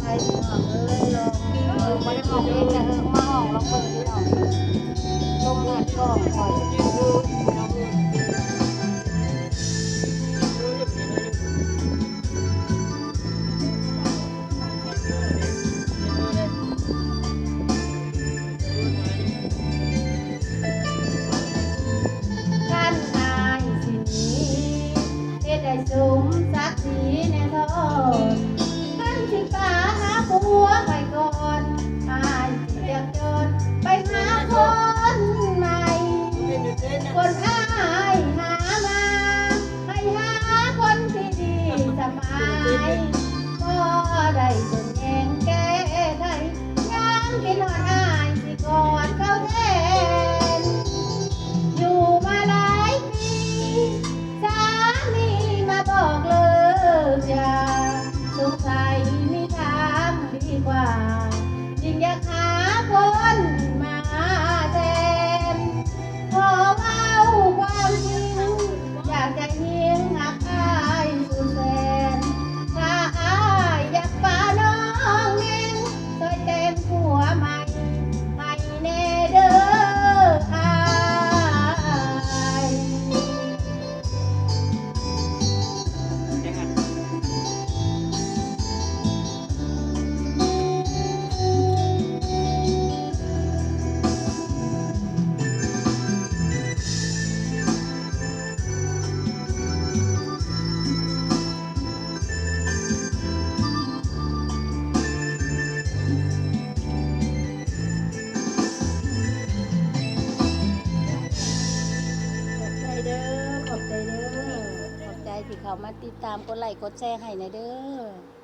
รพี่น้องเอ้ยลองไม่ได้มองเองแต่มาห้องลองเบิ่งพี่น้องลงงานก็ปล่อยท่านนายสิหนีเฮ็ดให้สมศักดิ์ศรีแน่ทอนท่านสิป่าหาผัวไปก่อนอายสิอยากจนไปหาคนใหม่คนอายหามาให้หาคนที่ดีสมัยก็ได้จนแยงแก้ไขย้ำคิดฮอดอายสิกอดเขาแทน อยู่มาหลายปีสามีมาบอกเลิกอย่าสงสัยมีทางดีกว่ายิ่งอยากหาคนมาแทนขอเอาความจริงอยากจะเหียงหักอายสุดแสนถ้าอายอยากป่าน้องเองช่วยแต่งผัวใหม่ให้แน่เด้ออาย ขอบใจเด้อ ขอบใจเด้อ ขอบใจที่เขามาติดตามกดไลค์กดแชร์ให้นะเด้อ